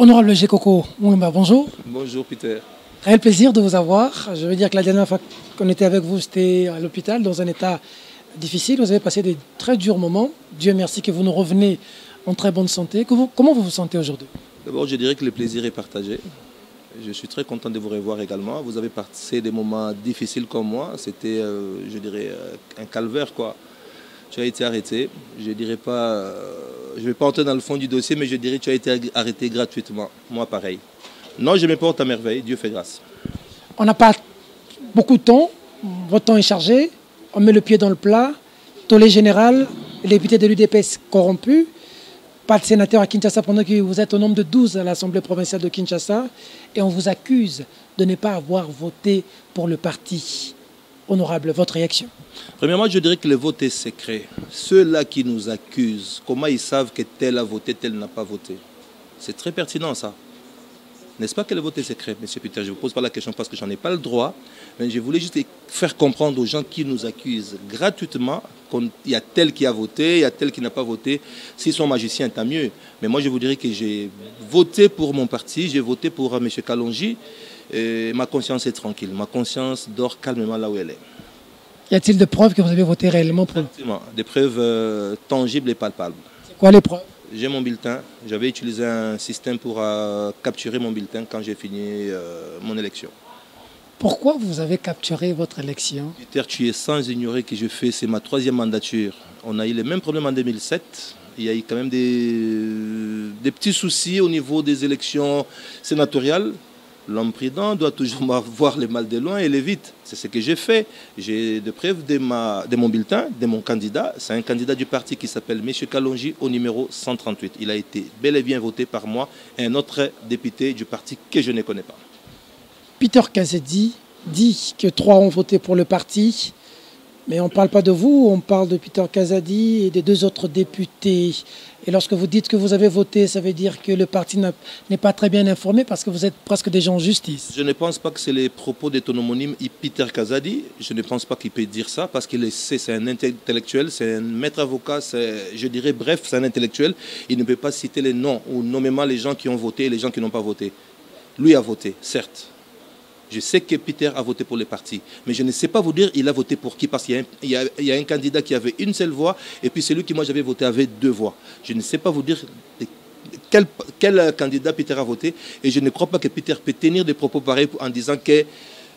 Honorable Gekoko Mouimba, bonjour. Bonjour Peter. Réel plaisir de vous avoir. Je veux dire que la dernière fois qu'on était avec vous, c'était à l'hôpital, dans un état difficile. Vous avez passé des très durs moments. Dieu merci que vous nous revenez en très bonne santé. Comment vous vous sentez aujourd'hui? D'abord, je dirais que le plaisir est partagé. Je suis très content de vous revoir également. Vous avez passé des moments difficiles comme moi. C'était, je dirais, un calvaire, quoi. Tu as été arrêté. Je dirais pas, je ne vais pas entrer dans le fond du dossier, mais je dirais que tu as été arrêté gratuitement. Moi, pareil. Non, je me porte à merveille. Dieu fait grâce. On n'a pas beaucoup de temps. Votre temps est chargé. On met le pied dans le plat. Tollé général, les députés de l'UDPS corrompus. Pas de sénateur à Kinshasa pendant que vous êtes au nombre de 12 à l'Assemblée provinciale de Kinshasa. Et on vous accuse de ne pas avoir voté pour le parti. Honorable, votre réaction? Premièrement, je dirais que le vote est secret. Ceux-là qui nous accusent, comment ils savent que tel a voté, tel n'a pas voté? C'est très pertinent ça. N'est-ce pas que le vote est secret, M. Peter? Je ne vous pose pas la question parce que je n'en ai pas le droit. Mais je voulais juste faire comprendre aux gens qui nous accusent gratuitement qu'il y a tel qui a voté, il y a tel qui n'a pas voté. S'ils sont magiciens, tant mieux. Mais moi, je vous dirais que j'ai voté pour mon parti, j'ai voté pour M. Kalonji. Et ma conscience est tranquille. Ma conscience dort calmement là où elle est. Y a-t-il des preuves que vous avez voté réellement pour? Effectivement, des preuves tangibles et palpables. C'est quoi les preuves? J'ai mon bulletin. J'avais utilisé un système pour capturer mon bulletin quand j'ai fini mon élection. Pourquoi vous avez capturé votre élection? Peter, tu es sans ignorer que c'est ma 3e mandature. On a eu les mêmes problèmes en 2007. Il y a eu quand même des petits soucis au niveau des élections sénatoriales. L'homme prudent doit toujours voir le mal de loin et le vite. C'est ce que j'ai fait. J'ai des preuves de mon bulletin, de mon candidat. C'est un candidat du parti qui s'appelle M. Kalonji au numéro 138. Il a été bel et bien voté par moi et un autre député du parti que je ne connais pas. Peter Kazadi dit que 3 ont voté pour le parti. Mais on ne parle pas de vous, on parle de Peter Kazadi et des 2 autres députés. Et lorsque vous dites que vous avez voté, ça veut dire que le parti n'est pas très bien informé parce que vous êtes presque des gens en justice. Je ne pense pas que c'est les propos de ton homonyme Peter Kazadi. Je ne pense pas qu'il peut dire ça parce qu'il c'est un intellectuel, c'est un maître avocat, je dirais bref, c'est un intellectuel. Il ne peut pas citer les noms ou nommément les gens qui ont voté et les gens qui n'ont pas voté. Lui a voté, certes. Je sais que Peter a voté pour le parti, mais je ne sais pas vous dire il a voté pour qui, parce qu'il y a un candidat qui avait une seule voix, et puis celui qui moi j'avais voté avait 2 voix. Je ne sais pas vous dire quel candidat Peter a voté, et je ne crois pas que Peter peut tenir des propos pareils en disant que...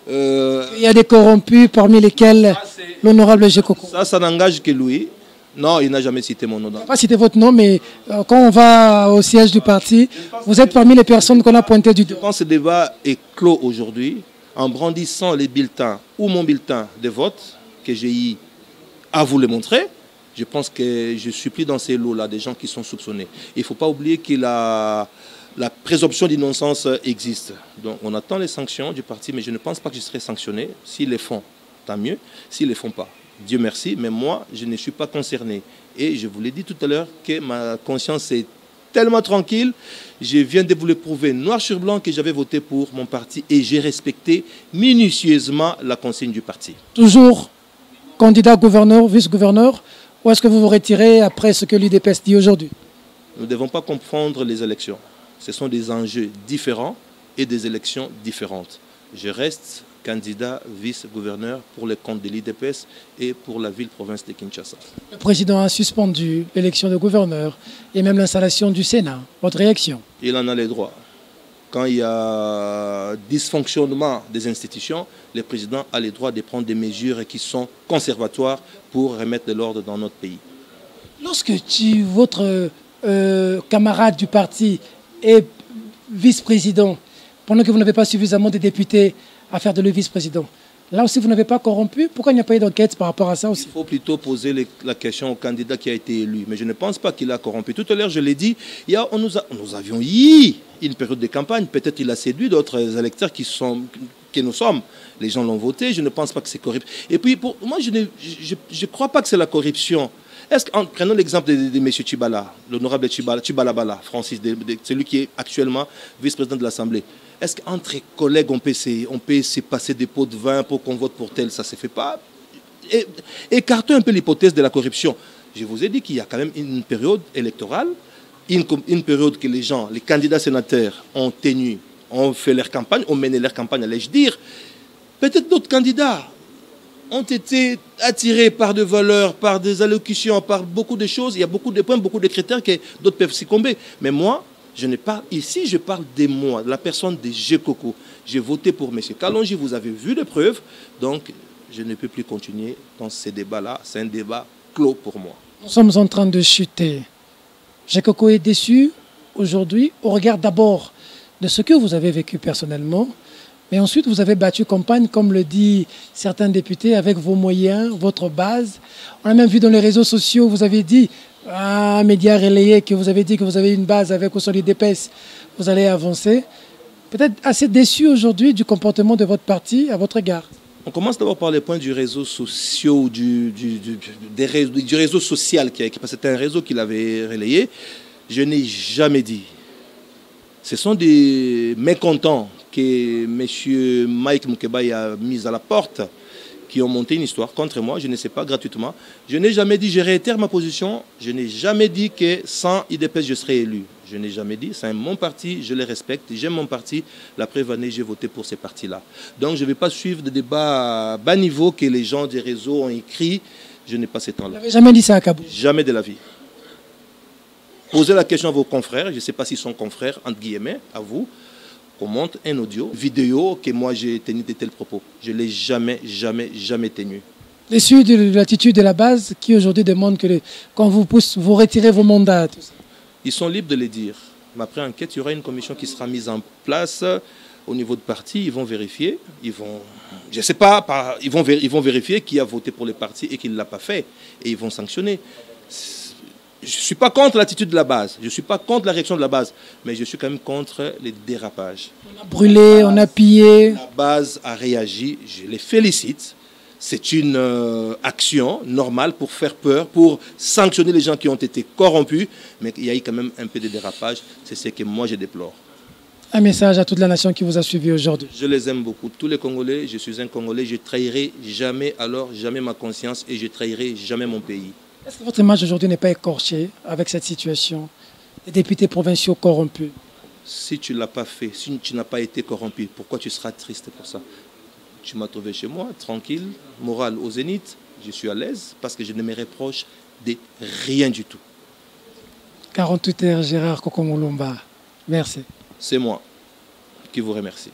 il y a des corrompus parmi lesquels l'honorable Gekoko. Ça n'engage que lui. Non, il n'a jamais cité mon nom. Je ne vais pas citer votre nom, mais quand on va au siège du parti, vous êtes parmi les personnes qu'on a pointées du doigt. Je pense que ce débat est clos aujourd'hui en brandissant les bulletins ou mon bulletin de vote que j'ai eu à vous le montrer. Je pense que je suis plus dans ces lots-là, des gens qui sont soupçonnés. Il ne faut pas oublier que la présomption d'innocence existe. Donc on attend les sanctions du parti, mais je ne pense pas que je serai sanctionné. S'ils les font, tant mieux. S'ils ne les font pas, Dieu merci, mais moi, je ne suis pas concerné. Et je vous l'ai dit tout à l'heure que ma conscience est tellement tranquille. Je viens de vous le prouver noir sur blanc que j'avais voté pour mon parti et j'ai respecté minutieusement la consigne du parti. Toujours candidat gouverneur, vice-gouverneur, ou est-ce que vous vous retirez après ce que l'UDPS dit aujourd'hui? Nous ne devons pas confondre les élections. Ce sont des enjeux différents et des élections différentes. Je reste candidat vice-gouverneur pour les comptes de l'UDPS et pour la ville-province de Kinshasa. Le président a suspendu l'élection de gouverneur et même l'installation du Sénat. Votre réaction? Il en a les droits. Quand il y a dysfonctionnement des institutions, le président a les droits de prendre des mesures qui sont conservatoires pour remettre de l'ordre dans notre pays. Lorsque votre camarade du parti est vice-président, pendant que vous n'avez pas suffisamment de députés à faire de le vice-président, là aussi vous n'avez pas corrompu? Pourquoi il n'y a pas eu d'enquête par rapport à ça aussi? Il faut plutôt poser la question au candidat qui a été élu. Mais je ne pense pas qu'il a corrompu. Tout à l'heure, je l'ai dit, nous avions eu une période de campagne. Peut-être il a séduit d'autres électeurs que nous sommes. Les gens l'ont voté. Je ne pense pas que c'est corruption. Et puis, moi, je ne crois pas que c'est la corruption. Prenons l'exemple de M. Tchibala, l'honorable Tchibala Bala, Francis, celui qui est actuellement vice-président de l'Assemblée. Est-ce qu'entre collègues, on peut se passer des pots de vin pour qu'on vote pour tel? Ça ne se fait pas. Écartons un peu l'hypothèse de la corruption. Je vous ai dit qu'il y a quand même une période électorale une période que les gens, les candidats sénateurs ont fait leur campagne, ont mené leur campagne, allais-je dire. Peut-être d'autres candidats ont été attirés par des valeurs, par des allocutions, par beaucoup de choses. Il y a beaucoup de points, beaucoup de critères que d'autres peuvent succomber. Mais moi, je parle de moi, de la personne de Jekoko. J'ai voté pour M. Kalonji, vous avez vu les preuves. Donc, je ne peux plus continuer dans ces débats-là. C'est un débat clos pour moi. Nous sommes en train de chuter. Jekoko est déçu aujourd'hui au regard d'abord de ce que vous avez vécu personnellement. Mais ensuite, vous avez battu campagne, comme le disent certains députés, avec vos moyens, votre base. On a même vu dans les réseaux sociaux, vous avez dit, un média relayé, que vous avez dit que vous avez une base avec au Solidepes, vous allez avancer. Peut-être assez déçu aujourd'hui du comportement de votre parti à votre égard. On commence d'abord par les points du réseau social, du réseau social, parce que c'était un réseau qu'il avait relayé. Je n'ai jamais dit. Ce sont des mécontents que M. Mike Mukebai a mis à la porte, qui ont monté une histoire contre moi, je ne sais pas, gratuitement. Je n'ai jamais dit, je réitère ma position, je n'ai jamais dit que sans IDPS, je serais élu. Je n'ai jamais dit, c'est mon parti, je le respecte, j'aime mon parti. La preuve année, j'ai voté pour ces partis-là. Donc je ne vais pas suivre des débats à bas niveau que les gens des réseaux ont écrits. Je n'ai pas ce temps-là. Vous n'avez jamais dit ça à Kabou? Jamais de la vie. Posez la question à vos confrères, je ne sais pas s'ils sont confrères, entre guillemets, à vous. On monte un audio, vidéo, que moi j'ai tenu de tels propos. Je ne l'ai jamais tenu. Déçu de l'attitude de la base qui aujourd'hui demande que quand vous pousse, vous retirez vos mandats. Tout ça. Ils sont libres de le dire. Mais après enquête, il y aura une commission qui sera mise en place au niveau de parti. Ils vont vérifier. Je ne sais pas, ils vont vérifier qui a voté pour le parti et qui ne l'a pas fait. Et ils vont sanctionner. Je ne suis pas contre l'attitude de la base, je ne suis pas contre la réaction de la base, mais je suis quand même contre les dérapages. On a brûlé, on a pillé. La base a réagi, je les félicite. C'est une action normale pour faire peur, pour sanctionner les gens qui ont été corrompus, mais il y a eu quand même un peu de dérapage, c'est ce que moi je déplore. Un message à toute la nation qui vous a suivi aujourd'hui. Je les aime beaucoup, tous les Congolais, je suis un Congolais, je ne trahirai jamais ma conscience et je ne trahirai jamais mon pays. Est-ce que votre image aujourd'hui n'est pas écorchée avec cette situation des députés provinciaux corrompus? Si tu ne l'as pas fait, si tu n'as pas été corrompu, pourquoi tu seras triste pour ça? Tu m'as trouvé chez moi, tranquille, moral au zénith, je suis à l'aise parce que je ne me reproche de rien du tout. 48 heures, Gérard Kokomolomba. Merci. C'est moi qui vous remercie.